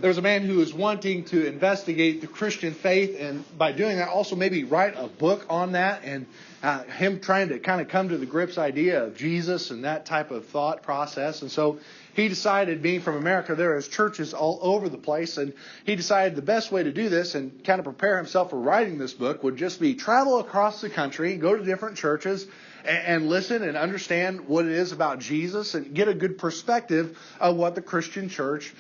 There was a man who was wanting to investigate the Christian faith, and by doing that, also maybe write a book on that, and him trying to kind of come to the grips idea of Jesus and that type of thought process. And so he decided, being from America, there is churches all over the place, and he decided the best way to do this and kind of prepare himself for writing this book would just be travel across the country, go to different churches, and listen and understand what it is about Jesus and get a good perspective of what the Christian church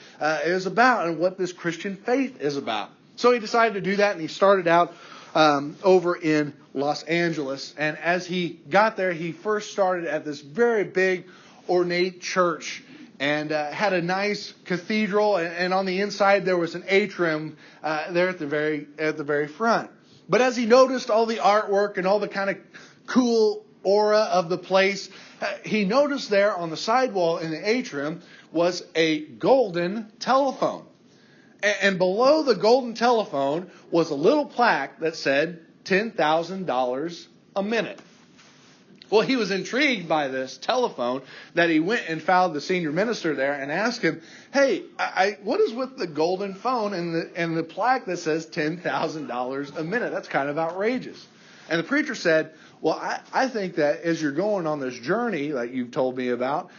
is about and what this Christian faith is about. So he decided to do that, and he started out over in Los Angeles. And as he got there, he first started at this very big, ornate church, and had a nice cathedral. And on the inside, there was an atrium there at the very front. But as he noticed all the artwork and all the kind of cool aura of the place, he noticed there on the sidewall in the atrium was a golden telephone. And below the golden telephone was a little plaque that said $10,000 a minute. Well, he was intrigued by this telephone that he went and found the senior minister there and asked him, hey, what is with the golden phone and the plaque that says $10,000 a minute? That's kind of outrageous. And the preacher said, well, I think that as you're going on this journey that you've told me about,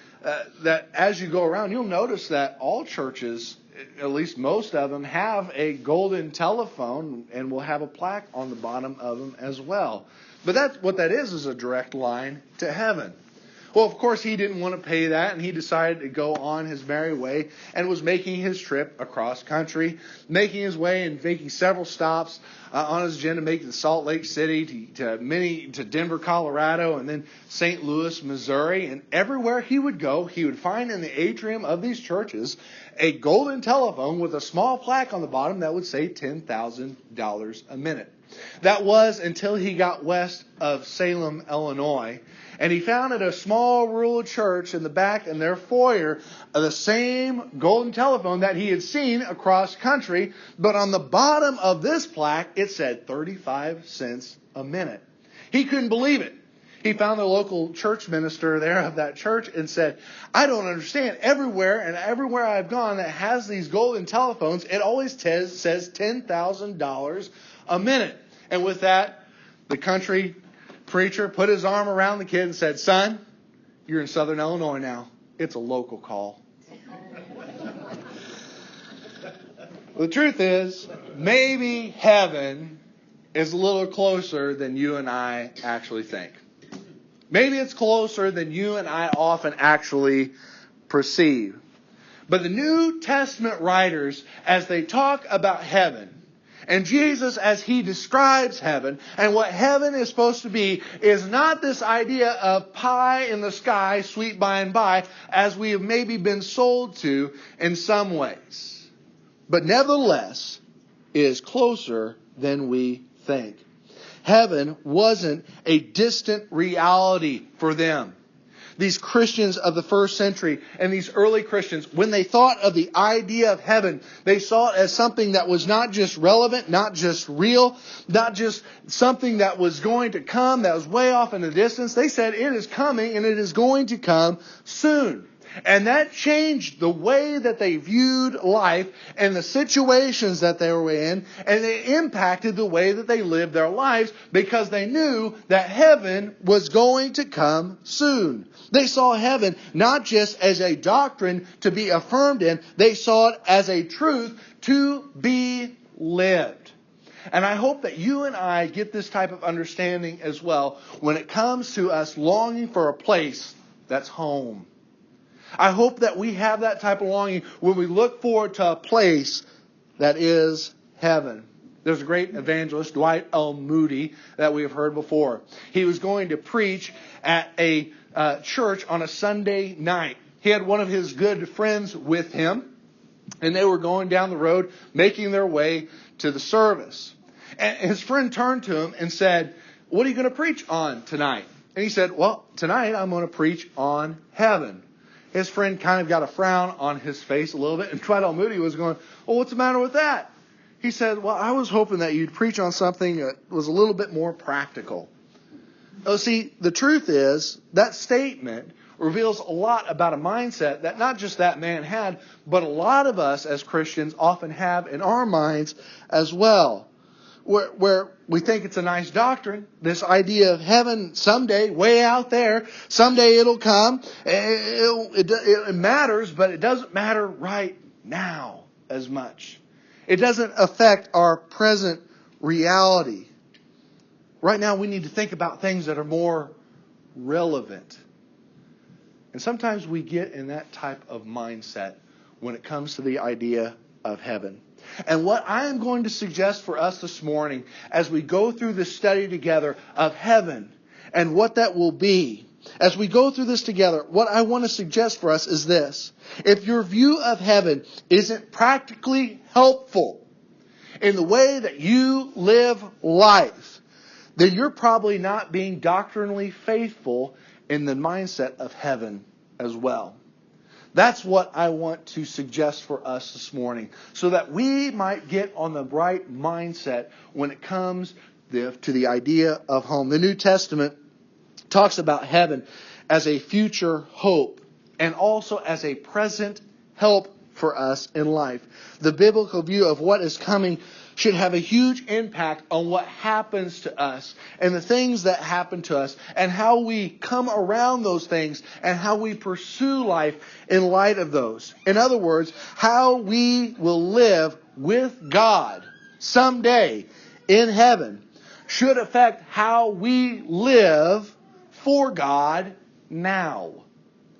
that as you go around, you'll notice that all churches, at least most of them, have a golden telephone and will have a plaque on the bottom of them as well. But what that is a direct line to heaven. Well, of course, he didn't want to pay that, and he decided to go on his merry way and was making his trip across country, making his way and making several stops on his agenda, making to Salt Lake City, to Denver, Colorado, and then St. Louis, Missouri. And everywhere he would go, he would find in the atrium of these churches a golden telephone with a small plaque on the bottom that would say $10,000 a minute. That was until he got west of Salem, Illinois, and he found at a small rural church in the back in their foyer the same golden telephone that he had seen across country, but on the bottom of this plaque it said 35 cents a minute. He couldn't believe it. He found the local church minister there of that church and said, I don't understand. Everywhere I've gone that has these golden telephones, it always says $10,000 a minute. And with that, the country preacher put his arm around the kid and said, son, you're in Southern Illinois now. It's a local call. The truth is, maybe heaven is a little closer than you and I actually think. Maybe it's closer than you and I often actually perceive. But the New Testament writers, as they talk about heaven, and Jesus, as he describes heaven, and what heaven is supposed to be, is not this idea of pie in the sky, sweet by and by, as we have maybe been sold to in some ways. But nevertheless, is closer than we think. Heaven wasn't a distant reality for them. These Christians of the first century and these early Christians, when they thought of the idea of heaven, they saw it as something that was not just relevant, not just real, not just something that was going to come, that was way off in the distance. They said it is coming and it is going to come soon. And that changed the way that they viewed life and the situations that they were in. And it impacted the way that they lived their lives because they knew that heaven was going to come soon. They saw heaven not just as a doctrine to be affirmed in. They saw it as a truth to be lived. And I hope that you and I get this type of understanding as well when it comes to us longing for a place that's home. I hope that we have that type of longing when we look forward to a place that is heaven. There's a great evangelist, Dwight L. Moody, that we have heard before. He was going to preach at a church on a Sunday night. He had one of his good friends with him, and they were going down the road, making their way to the service. And his friend turned to him and said, what are you going to preach on tonight? And he said, well, tonight I'm going to preach on heaven. His friend kind of got a frown on his face a little bit. And Dwight L. Moody was going, well, what's the matter with that? He said, well, I was hoping that you'd preach on something that was a little bit more practical. Oh, see, the truth is that statement reveals a lot about a mindset that not just that man had, but a lot of us as Christians often have in our minds as well. Where we think it's a nice doctrine, this idea of heaven someday, way out there, someday it'll come. It matters, but it doesn't matter right now as much. It doesn't affect our present reality. Right now we need to think about things that are more relevant. And sometimes we get in that type of mindset when it comes to the idea of heaven. And what I am going to suggest for us this morning as we go through this study together of heaven and what that will be, as we go through this together, what I want to suggest for us is this. If your view of heaven isn't practically helpful in the way that you live life, then you're probably not being doctrinally faithful in the mindset of heaven as well. That's what I want to suggest for us this morning, so that we might get on the right mindset when it comes to the idea of home. The New Testament talks about heaven as a future hope and also as a present help for us in life. The biblical view of what is coming should have a huge impact on what happens to us and the things that happen to us and how we come around those things and how we pursue life in light of those. In other words, how we will live with God someday in heaven should affect how we live for God now.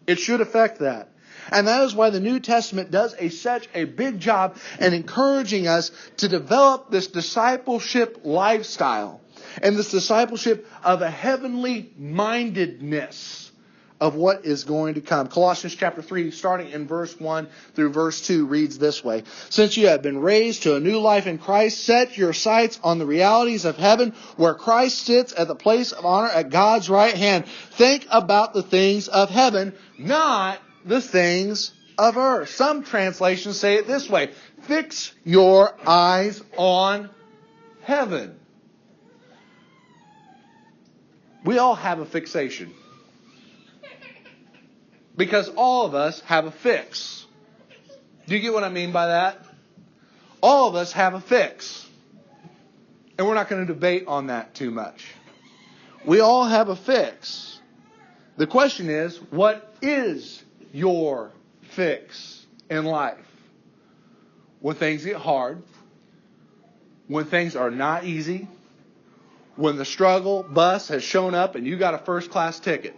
It should affect that. And that is why the New Testament does such a big job in encouraging us to develop this discipleship lifestyle and this discipleship of a heavenly mindedness of what is going to come. Colossians chapter 3, starting in verse 1 through verse 2, reads this way. Since you have been raised to a new life in Christ, set your sights on the realities of heaven, where Christ sits at the place of honor at God's right hand. Think about the things of heaven, not the things of earth. Some translations say it this way. Fix your eyes on heaven. We all have a fixation. Because all of us have a fix. Do you get what I mean by that? All of us have a fix. And we're not going to debate on that too much. We all have a fix. The question is, what is your fix in life? When things get hard, when things are not easy, when the struggle bus has shown up and you got a first class ticket,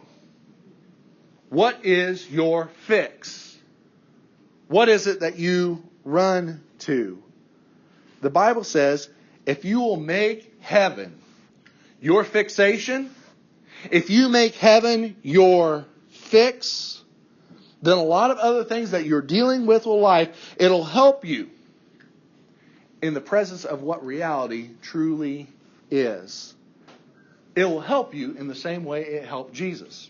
what is your fix? What is it that you run to? The Bible says, if you will make heaven your fixation, if you make heaven your fix, then a lot of other things that you're dealing with life, it'll help you in the presence of what reality truly is. It will help you in the same way it helped Jesus.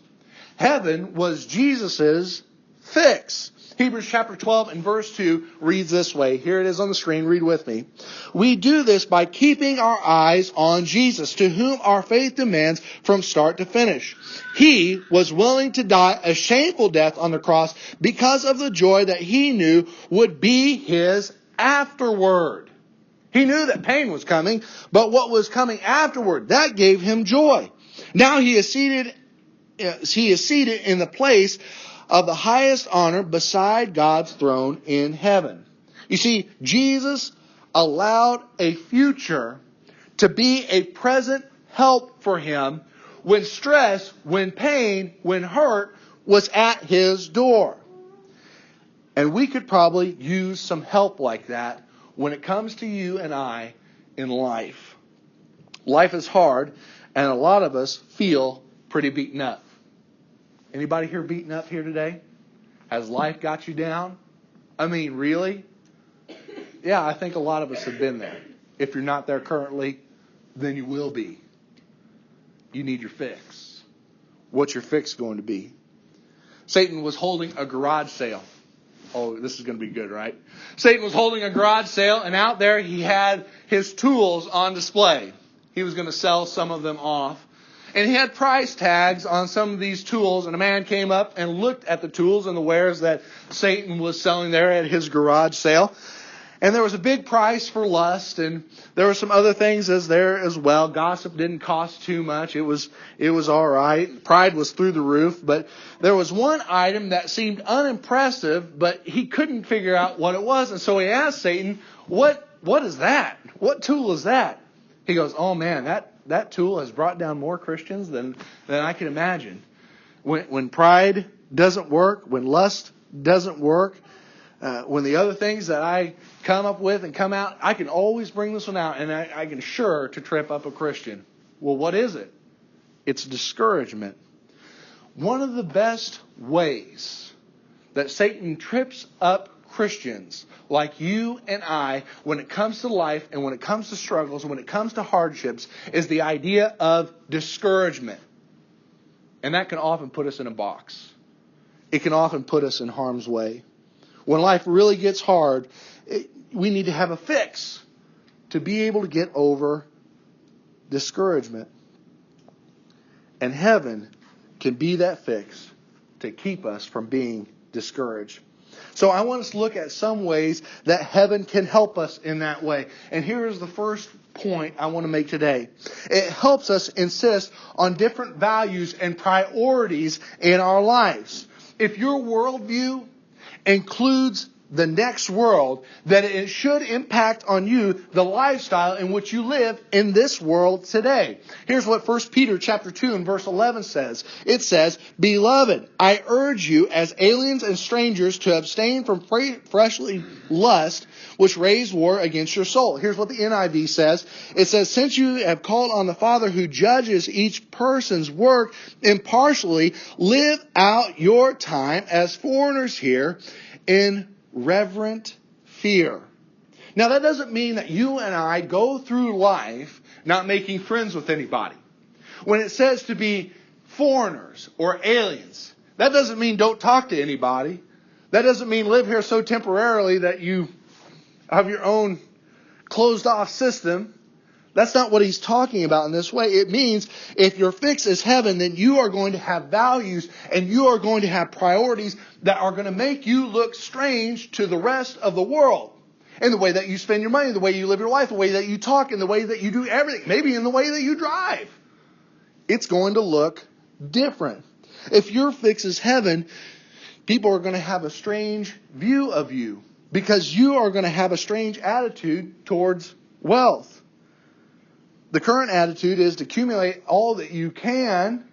Heaven was Jesus's fix. Hebrews chapter 12 and verse 2 reads this way. Here it is on the screen. Read with me. We do this by keeping our eyes on Jesus, to whom our faith demands from start to finish. He was willing to die a shameful death on the cross because of the joy that he knew would be his afterward. He knew that pain was coming, but what was coming afterward, that gave him joy. Now he is seated in the place of the highest honor beside God's throne in heaven. You see, Jesus allowed a future to be a present help for him when stress, when pain, when hurt was at his door. And we could probably use some help like that when it comes to you and I in life. Life is hard, and a lot of us feel pretty beaten up. Anybody here beaten up here today? Has life got you down? I mean, really? Yeah, I think a lot of us have been there. If you're not there currently, then you will be. You need your fix. What's your fix going to be? Satan was holding a garage sale. Oh, this is going to be good, right? Satan was holding a garage sale, and out there he had his tools on display. He was going to sell some of them off. And he had price tags on some of these tools. And a man came up and looked at the tools and the wares that Satan was selling there at his garage sale. And there was a big price for lust, and there were some other things there as well. Gossip didn't cost too much. It was all right. Pride was through the roof. But there was one item that seemed unimpressive, but he couldn't figure out what it was. And so he asked Satan, what is that? What tool is that? He goes, oh man, that tool has brought down more Christians than I can imagine. When pride doesn't work, when lust doesn't work, when the other things that I come up with and come out, I can always bring this one out, and I can sure to trip up a Christian. Well, what is it? It's discouragement. One of the best ways that Satan trips up Christians like you and I, when it comes to life and when it comes to struggles, when it comes to hardships, is the idea of discouragement. And that can often put us in a box. It can often put us in harm's way. When life really gets hard, we need to have a fix to be able to get over discouragement. And heaven can be that fix to keep us from being discouraged. So I want us to look at some ways that heaven can help us in that way. And here is the first point I want to make today. It helps us insist on different values and priorities in our lives. If your worldview includes the next world, then it should impact on you the lifestyle in which you live in this world today. Here's what 1 Peter chapter 2 and verse 11 says. It says, "Beloved, I urge you as aliens and strangers to abstain from fleshly lust, which wage war against your soul." Here's what the NIV says. It says, "Since you have called on the Father who judges each person's work impartially, live out your time as foreigners here in reverent fear." Now that doesn't mean that you and I go through life not making friends with anybody. When it says to be foreigners or aliens, that doesn't mean don't talk to anybody. That doesn't mean live here so temporarily that you have your own closed off system. That's not what he's talking about in this way. It means if your fix is heaven, then you are going to have values and you are going to have priorities that are going to make you look strange to the rest of the world. In the way that you spend your money, the way you live your life, the way that you talk, and the way that you do everything. Maybe in the way that you drive. It's going to look different. If your fix is heaven, people are going to have a strange view of you because you are going to have a strange attitude towards wealth. The current attitude is to accumulate all that you can,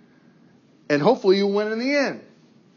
and hopefully you'll win in the end.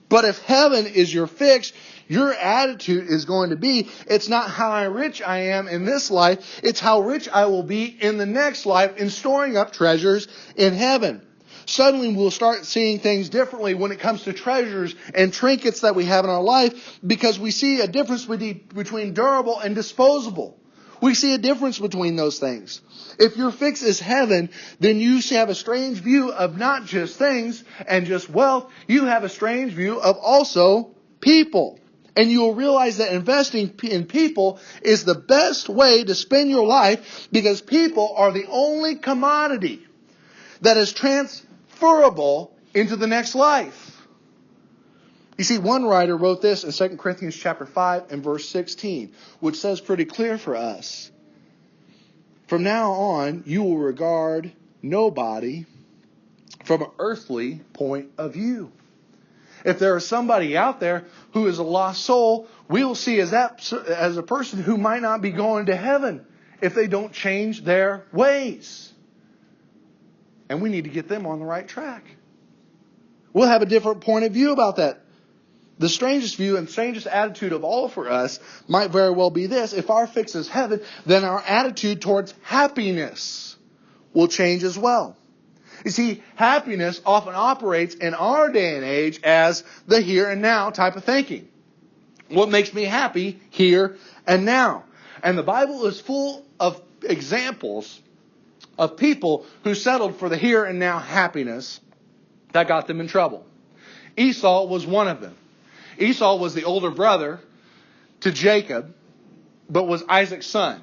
But if heaven is your fix, your attitude is going to be, it's not how rich I am in this life, it's how rich I will be in the next life in storing up treasures in heaven. Suddenly we'll start seeing things differently when it comes to treasures and trinkets that we have in our life, because we see a difference between durable and disposable. We see a difference between those things. If your fix is heaven, then you have a strange view of not just things and just wealth. You have a strange view of also people. And you will realize that investing in people is the best way to spend your life, because people are the only commodity that is transferable into the next life. You see, one writer wrote this in 2 Corinthians chapter 5 and verse 16, which says pretty clear for us. "From now on, you will regard nobody from an earthly point of view." If there is somebody out there who is a lost soul, we will see as a person who might not be going to heaven if they don't change their ways. And we need to get them on the right track. We'll have a different point of view about that. The strangest view and strangest attitude of all for us might very well be this. If our fix is heaven, then our attitude towards happiness will change as well. You see, happiness often operates in our day and age as the here and now type of thinking. What makes me happy here and now? And the Bible is full of examples of people who settled for the here and now happiness that got them in trouble. Esau was one of them. Esau was the older brother to Jacob, but was Isaac's son.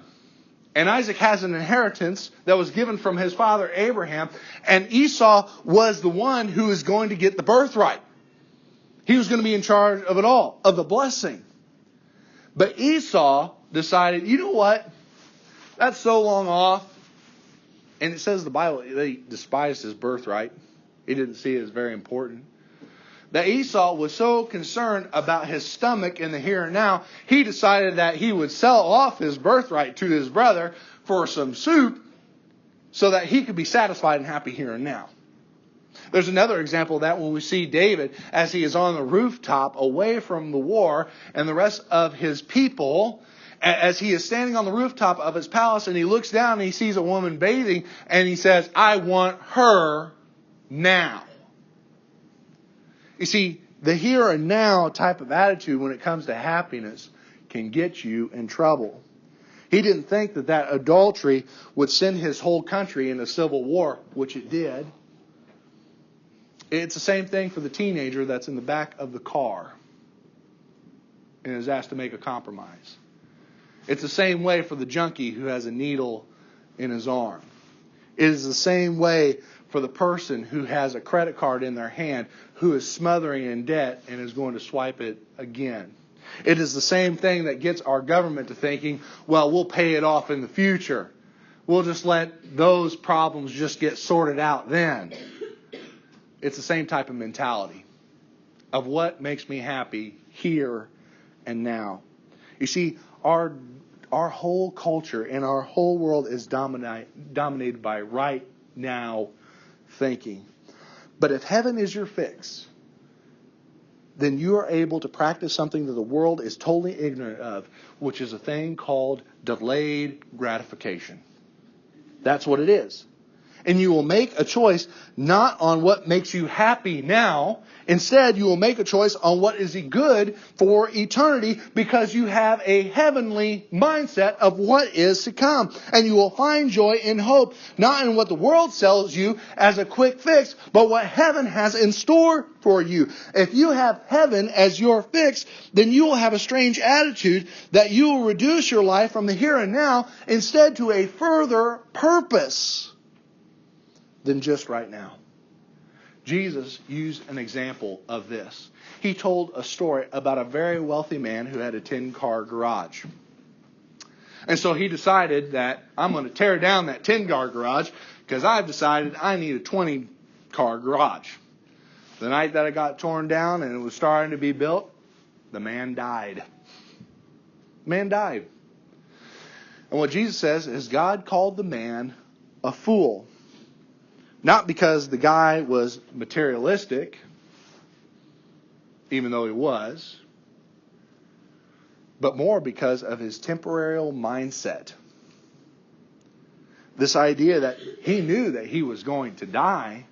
And Isaac has an inheritance that was given from his father Abraham. And Esau was the one who is going to get the birthright. He was going to be in charge of it all, of the blessing. But Esau decided, you know what? That's so long off. And it says the Bible, they despised his birthright. He didn't see it as very important. That Esau was so concerned about his stomach in the here and now, he decided that he would sell off his birthright to his brother for some soup so that he could be satisfied and happy here and now. There's another example of that when we see David as he is on the rooftop away from the war and the rest of his people, as he is standing on the rooftop of his palace and he looks down and he sees a woman bathing and he says, I want her now. You see, the here and now type of attitude when it comes to happiness can get you in trouble. He didn't think that adultery would send his whole country in a civil war, which it did. It's the same thing for the teenager that's in the back of the car and is asked to make a compromise. It's the same way for the junkie who has a needle in his arm. It is the same way for the person who has a credit card in their hand who is smothering in debt and is going to swipe it again. It is the same thing that gets our government to thinking, well, we'll pay it off in the future. We'll just let those problems just get sorted out then. It's the same type of mentality of what makes me happy here and now. You see, our whole culture and our whole world is dominated by right now thinking. But if heaven is your fix, then you are able to practice something that the world is totally ignorant of, which is a thing called delayed gratification. That's what it is. And you will make a choice not on what makes you happy now. Instead, you will make a choice on what is good for eternity because you have a heavenly mindset of what is to come. And you will find joy and hope, not in what the world sells you as a quick fix, but what heaven has in store for you. If you have heaven as your fix, then you will have a strange attitude that you will reduce your life from the here and now instead to a further purpose than just right now. Jesus used an example of this. He told a story about a very wealthy man who had a 10-car garage. And so he decided that I'm going to tear down that 10-car garage because I've decided I need a 20-car garage. The night that it got torn down and it was starting to be built, the man died. The man died. And what Jesus says is God called the man a fool. Not because the guy was materialistic, even though he was, but more because of his temporal mindset. This idea that he knew that he was going to die,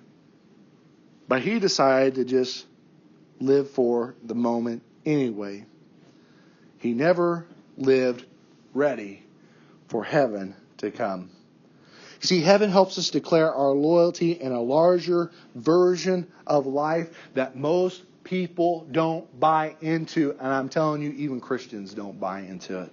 but he decided to just live for the moment anyway. He never lived ready for heaven to come. You see, heaven helps us declare our loyalty in a larger version of life that most people don't buy into. And I'm telling you, even Christians don't buy into it.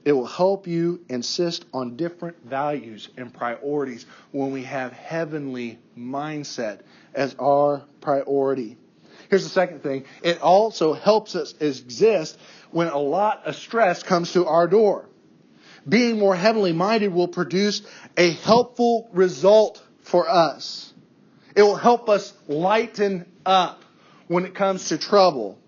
It will help you insist on different values and priorities when we have heavenly mindset as our priority. Here's the second thing. It also helps us exist when a lot of stress comes to our door. Being more heavenly minded will produce a helpful result for us. It will help us lighten up when it comes to trouble.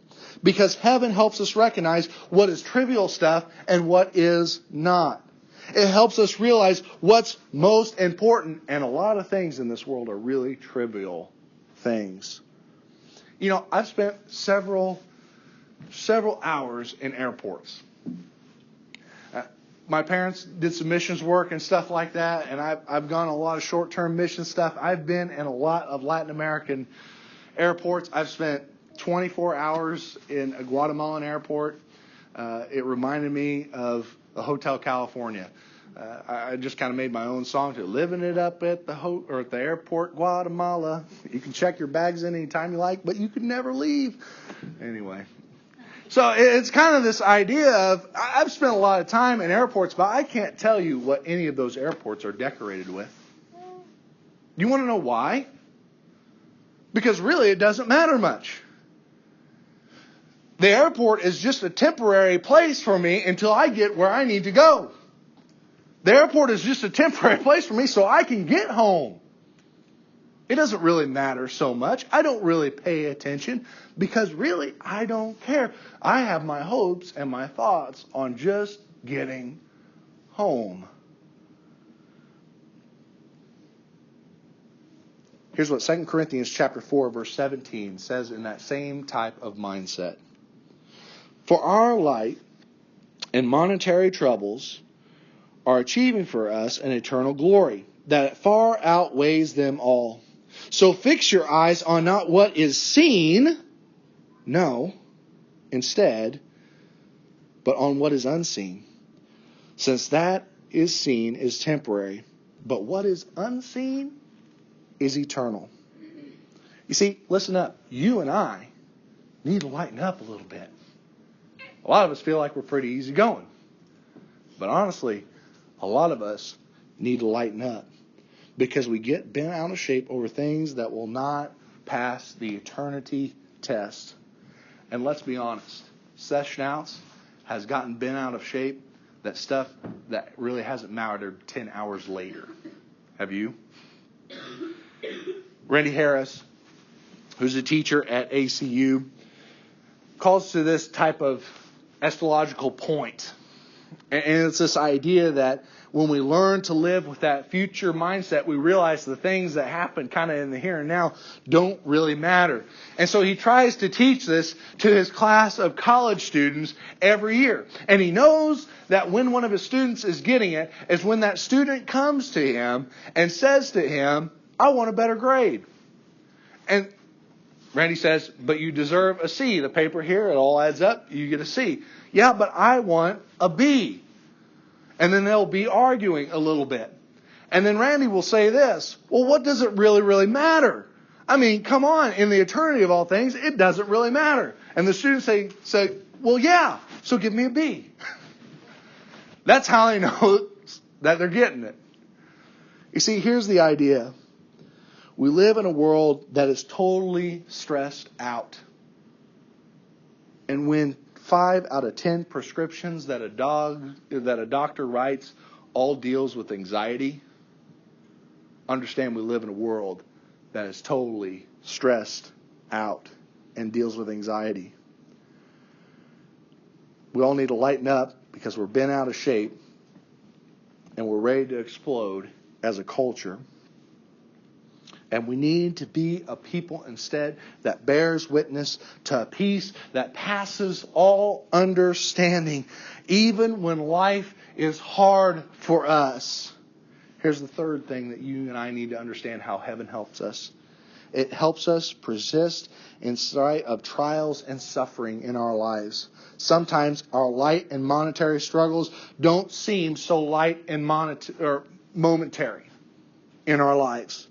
Because heaven helps us recognize what is trivial stuff and what is not. It helps us realize what's most important. And a lot of things in this world are really trivial things. You know, I've spent several hours in airports. My parents did some missions work and stuff like that, and I've gone a lot of short-term mission stuff. I've been in a lot of Latin American airports. I've spent 24 hours in a Guatemalan airport. It reminded me of the Hotel California. I just kind of made my own song to living it up at the airport, Guatemala. You can check your bags in anytime you like, but you can never leave. Anyway, So it's kind of this idea of, I've spent a lot of time in airports, but I can't tell you what any of those airports are decorated with. You want to know why? Because really it doesn't matter much. The airport is just a temporary place for me until I get where I need to go. The airport is just a temporary place for me so I can get home. It doesn't really matter so much. I don't really pay attention because really I don't care. I have my hopes and my thoughts on just getting home. Here's what 2 Corinthians chapter 4, verse 17 says in that same type of mindset. For our light and monetary troubles are achieving for us an eternal glory that far outweighs them all. So fix your eyes on not what is seen, no, instead, but on what is unseen. Since that is seen is temporary, but what is unseen is eternal. You see, listen up. You and I need to lighten up a little bit. A lot of us feel like we're pretty easy going. But honestly, a lot of us need to lighten up because we get bent out of shape over things that will not pass the eternity test. And let's be honest, Seth Schnauz has gotten bent out of shape that stuff that really hasn't mattered 10 hours later. Have you? Randy Harris, who's a teacher at ACU, calls to this type of eschatological point. And it's this idea that when we learn to live with that future mindset, we realize the things that happen kind of in the here and now don't really matter. And so he tries to teach this to his class of college students every year. And he knows that when one of his students is getting it is when that student comes to him and says to him, I want a better grade. And Randy says, but you deserve a C. The paper here, it all adds up. You get a C. Yeah, but I want a B. And then they'll be arguing a little bit. And then Randy will say this, well, what does it really matter? I mean, come on, in the eternity of all things, it doesn't really matter. And the students say, well, yeah, so give me a B. That's how I know that they're getting it. You see, here's the idea. We live in a world that is totally stressed out. And when 5 out of 10 prescriptions that a doctor writes all deals with anxiety, understand we live in a world that is totally stressed out and deals with anxiety. We all need to lighten up because we're bent out of shape and we're ready to explode as a culture. And we need to be a people instead that bears witness to a peace that passes all understanding, even when life is hard for us. Here's the third thing that you and I need to understand how heaven helps us. It helps us persist in spite of trials and suffering in our lives. Sometimes our light and monetary struggles don't seem so light and momentary in our lives.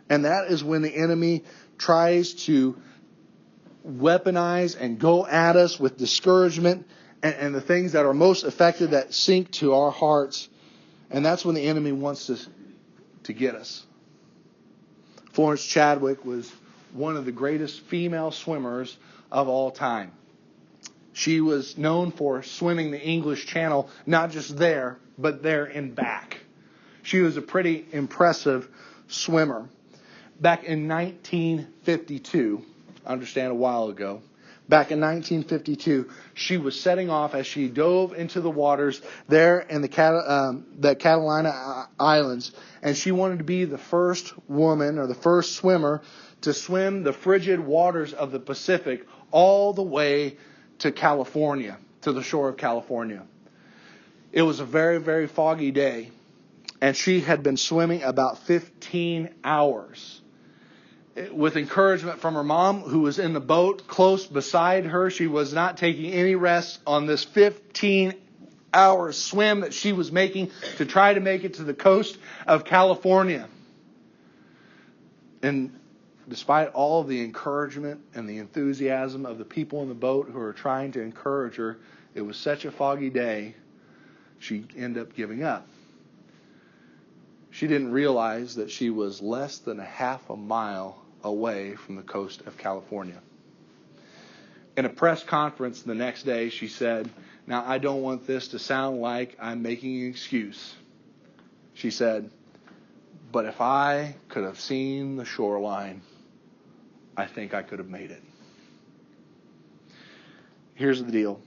And that is when the enemy tries to weaponize and go at us with discouragement and the things that are most effective that sink to our hearts. And that's when the enemy wants to get us. Florence Chadwick was one of the greatest female swimmers of all time. She was known for swimming the English Channel, not just there, but there and back. She was a pretty impressive swimmer. Back in 1952, I understand a while ago, back in 1952, she was setting off as she dove into the waters there in the Catalina Islands. And she wanted to be the first woman or the first swimmer to swim the frigid waters of the Pacific all the way to California, to the shore of California. It was a very, very foggy day. And she had been swimming about 15 hours. With encouragement from her mom, who was in the boat close beside her. She was not taking any rest on this 15-hour swim that she was making to try to make it to the coast of California. And despite all of the encouragement and the enthusiasm of the people in the boat who were trying to encourage her, it was such a foggy day, she ended up giving up. She didn't realize that she was less than a half a mile away from the coast of California. In a press conference the next day, she said, "Now, I don't want this to sound like I'm making an excuse." She said, "But if I could have seen the shoreline, I think I could have made it." Here's the deal.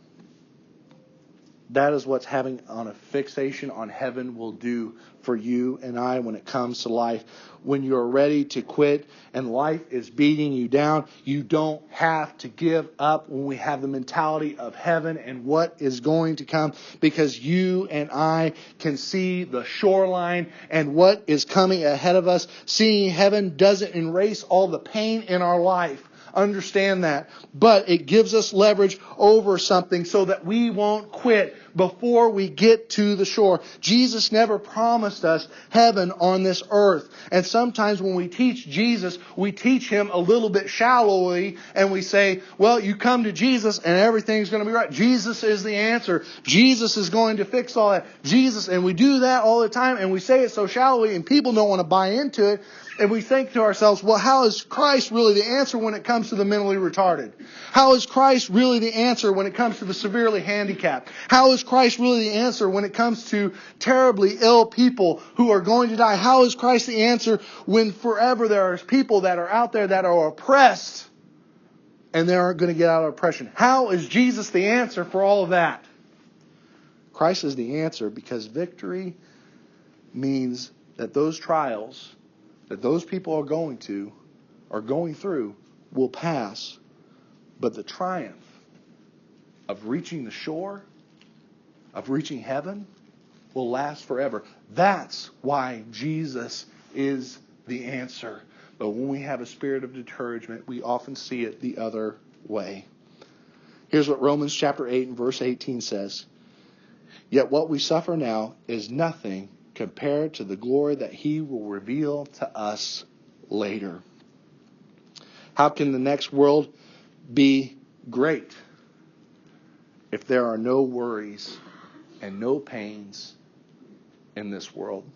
That is what having on a fixation on heaven will do for you and I when it comes to life. When you're ready to quit and life is beating you down, you don't have to give up when we have the mentality of heaven and what is going to come, because you and I can see the shoreline and what is coming ahead of us. Seeing heaven doesn't erase all the pain in our life. Understand that. But it gives us leverage over something so that we won't quit before we get to the shore. Jesus never promised us heaven on this earth. And sometimes when we teach Jesus, we teach Him a little bit shallowly, and we say, well, you come to Jesus and everything's going to be right. Jesus is the answer. Jesus is going to fix all that. Jesus, and we do that all the time, and we say it so shallowly, and people don't want to buy into it. And we think to ourselves, well, how is Christ really the answer when it comes to the mentally retarded? How is Christ really the answer when it comes to the severely handicapped? How is Christ really the answer when it comes to terribly ill people who are going to die? How is Christ the answer when forever there are people that are out there that are oppressed and they aren't going to get out of oppression? How is Jesus the answer for all of that? Christ is the answer, because victory means that those trials that those people are going through will pass. But the triumph of reaching the shore, of reaching heaven, will last forever. That's why Jesus is the answer. But when we have a spirit of discouragement, we often see it the other way. Here's what Romans chapter 8 and verse 18 says. Yet what we suffer now is nothing compared to the glory that He will reveal to us later. How can the next world be great if there are no worries and no pains in this world?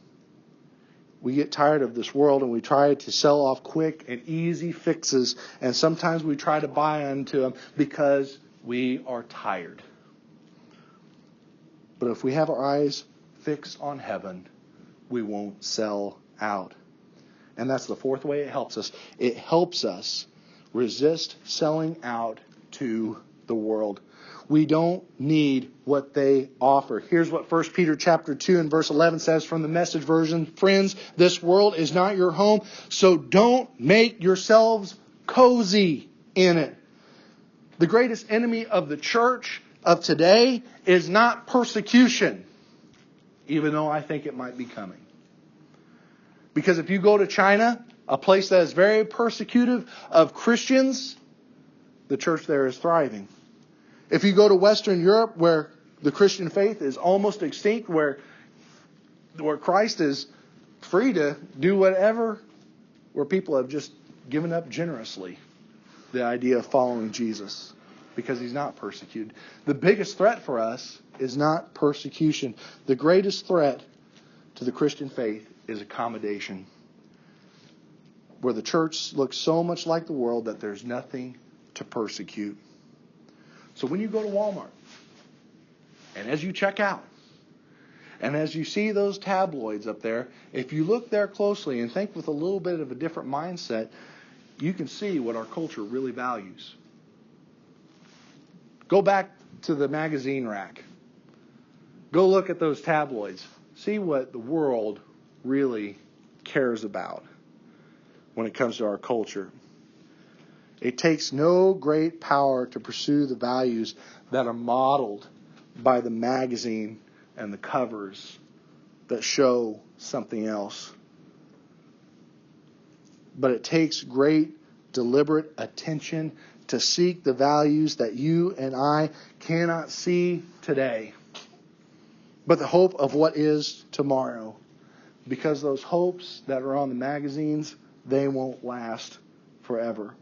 We get tired of this world and we try to sell off quick and easy fixes, and sometimes we try to buy into them because we are tired. But if we have our eyes fixed on heaven, we won't sell out. And that's the fourth way it helps us. It helps us resist selling out to the world. We don't need what they offer. Here's what 1 Peter chapter 2 and verse 11 says from the Message version. Friends, this world is not your home, so don't make yourselves cozy in it. The greatest enemy of the church of today is not persecution, even though I think it might be coming. Because if you go to China, a place that is very persecutive of Christians, the church there is thriving. If you go to Western Europe, where the Christian faith is almost extinct, where Christ is free to do whatever, where people have just given up generously the idea of following Jesus, because He's not persecuted. The biggest threat for us is not persecution. The greatest threat to the Christian faith is accommodation, where the church looks so much like the world that there's nothing to persecute. So when you go to Walmart, and as you check out, and as you see those tabloids up there, if you look there closely and think with a little bit of a different mindset, you can see what our culture really values. Go back to the magazine rack. Go look at those tabloids. See what the world really cares about when it comes to our culture. It takes no great power to pursue the values that are modeled by the magazine and the covers that show something else. But it takes great deliberate attention to seek the values that you and I cannot see today, but the hope of what is tomorrow. Because those hopes that are on the magazines, they won't last forever.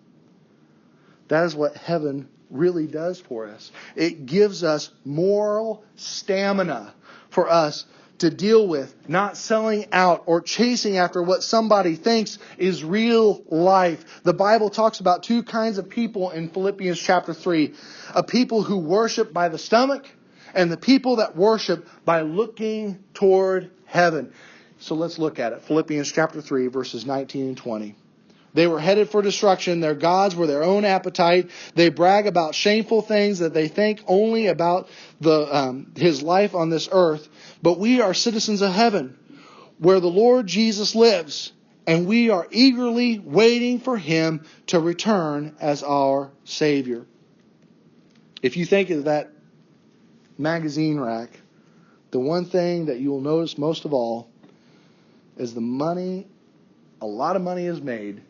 That is what heaven really does for us. It gives us moral stamina for us to deal with, not selling out or chasing after what somebody thinks is real life. The Bible talks about two kinds of people in Philippians chapter 3. A people who worship by the stomach and the people that worship by looking toward heaven. So let's look at it. Philippians chapter 3, verses 19 and 20. They were headed for destruction. Their gods were their own appetite. They brag about shameful things that they think only about His life on this earth. But we are citizens of heaven, where the Lord Jesus lives, and we are eagerly waiting for Him to return as our Savior. If you think of that magazine rack, the one thing that you will notice most of all is the money. A lot of money is made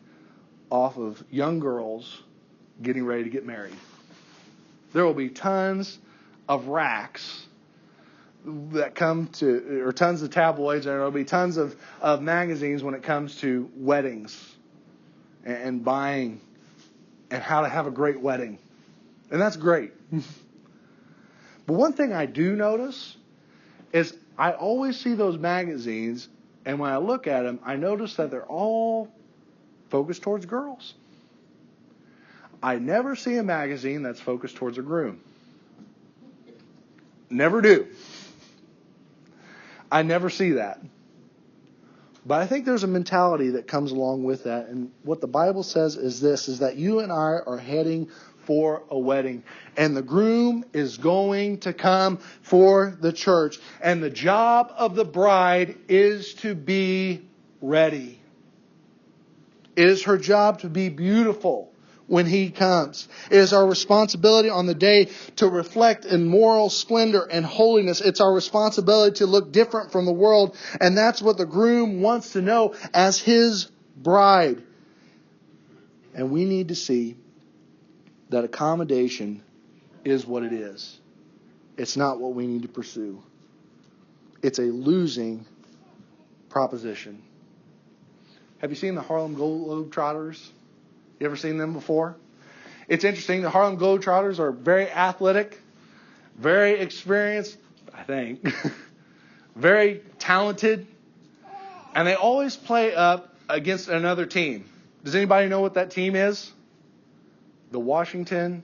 off of young girls getting ready to get married. There will be tons of racks that come to, or tons of tabloids, and there will be tons of magazines when it comes to weddings and buying and how to have a great wedding. And that's great. But one thing I do notice is I always see those magazines, and when I look at them, I notice that they're all focused towards girls. I never see a magazine that's focused towards a groom. Never do. I never see that. But I think there's a mentality that comes along with that. And what the Bible says is this, is that you and I are heading for a wedding. And the groom is going to come for the church. And the job of the bride is to be ready. It is her job to be beautiful when He comes. It is our responsibility on the day to reflect in moral splendor and holiness. It's our responsibility to look different from the world. And that's what the groom wants to know as his bride. And we need to see that accommodation is what it is. It's not what we need to pursue. It's a losing proposition. Have you seen the Harlem Globetrotters? You ever seen them before? It's interesting. The Harlem Globetrotters are very athletic, very experienced, I think, very talented, and they always play up against another team. Does anybody know what that team is? The Washington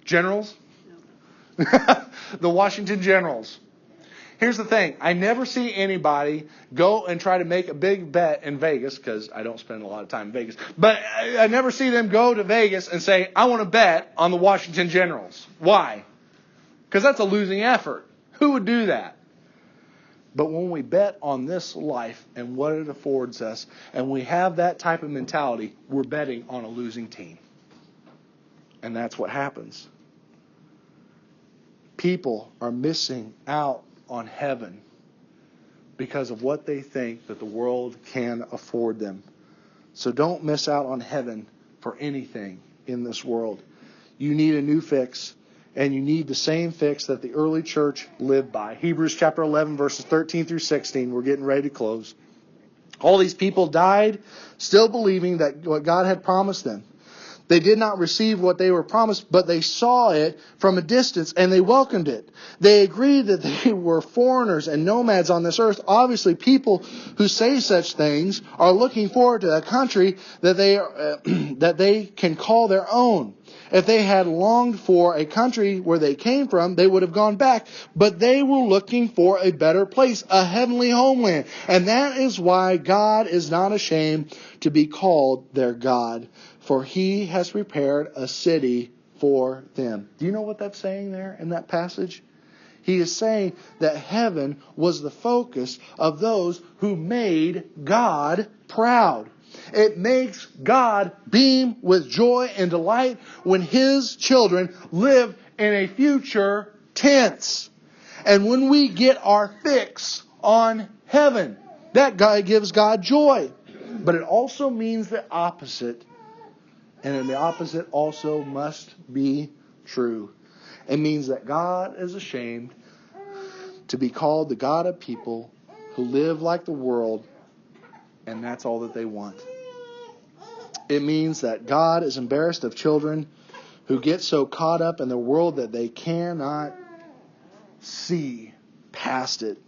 Generals? No. The Washington Generals. Here's the thing. I never see anybody go and try to make a big bet in Vegas, because I don't spend a lot of time in Vegas. But I never see them go to Vegas and say, I want to bet on the Washington Generals. Why? Because that's a losing effort. Who would do that? But when we bet on this life and what it affords us, and we have that type of mentality, we're betting on a losing team. And that's what happens. People are missing out on heaven because of what they think that the world can afford them. So don't miss out on heaven for anything in this world. You need a new fix, and you need the same fix that the early church lived by. Hebrews chapter 11, verses 13 through 16. We're getting ready to close. All these people died still believing that what God had promised them. They did not receive what they were promised, but they saw it from a distance and they welcomed it. They agreed that they were foreigners and nomads on this earth. Obviously, people who say such things are looking forward to a country that they can call their own. If they had longed for a country where they came from, they would have gone back. But they were looking for a better place, a heavenly homeland. And that is why God is not ashamed to be called their God. For He has prepared a city for them. Do you know what that's saying there in that passage? He is saying that heaven was the focus of those who made God proud. It makes God beam with joy and delight when His children live in a future tense. And when we get our fix on heaven, that guy gives God joy. But it also means the opposite. And the opposite also must be true. It means that God is ashamed to be called the God of people who live like the world, and that's all that they want. It means that God is embarrassed of children who get so caught up in the world that they cannot see past it.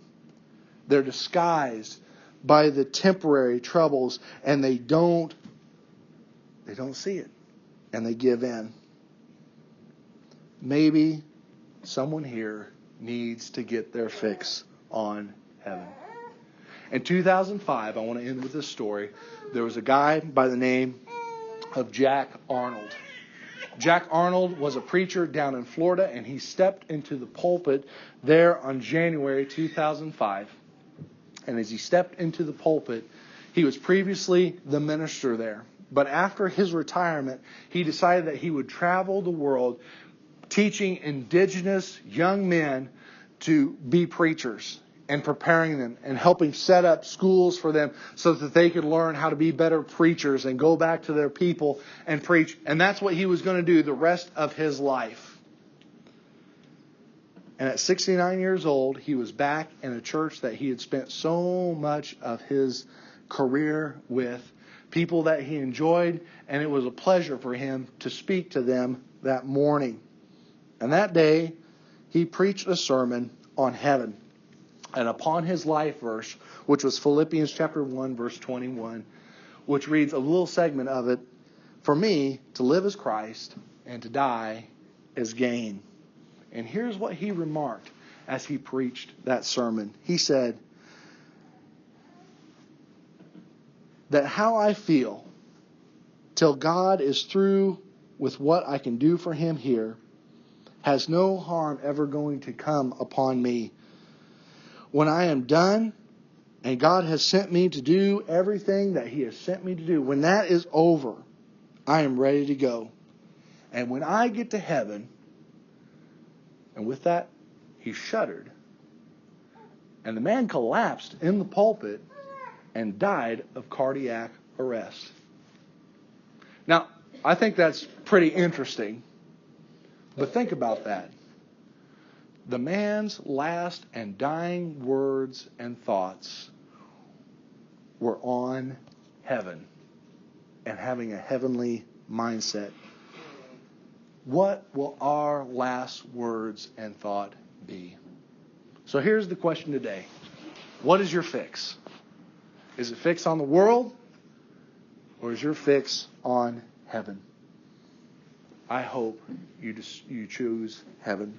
They're disguised by the temporary troubles, and they don't see it, and they give in. Maybe someone here needs to get their fix on heaven. In 2005, I want to end with this story. There was a guy by the name of Jack Arnold. Jack Arnold was a preacher down in Florida, and he stepped into the pulpit there on January 2005. And as he stepped into the pulpit, he was previously the minister there. But after his retirement, he decided that he would travel the world teaching indigenous young men to be preachers and preparing them and helping set up schools for them so that they could learn how to be better preachers and go back to their people and preach. And that's what he was going to do the rest of his life. And at 69 years old, he was back in a church that he had spent so much of his career with, people that he enjoyed, and it was a pleasure for him to speak to them that morning. And that day, he preached a sermon on heaven. And upon his life verse, which was Philippians chapter 1, verse 21, which reads a little segment of it, "For me, to live is Christ, and to die is gain." And here's what he remarked as he preached that sermon. He said, that how I feel till God is through with what I can do for him here has no harm ever going to come upon me. When I am done and God has sent me to do everything that he has sent me to do, when that is over, I am ready to go. And when I get to heaven, and with that, he shuddered. And the man collapsed in the pulpit and died of cardiac arrest. Now, I think that's pretty interesting. But think about that. The man's last and dying words and thoughts were on heaven and having a heavenly mindset. What will our last words and thought be? So here's the question today. What is your fix? Is it fixed on the world, or is your fix on heaven? I hope you choose heaven.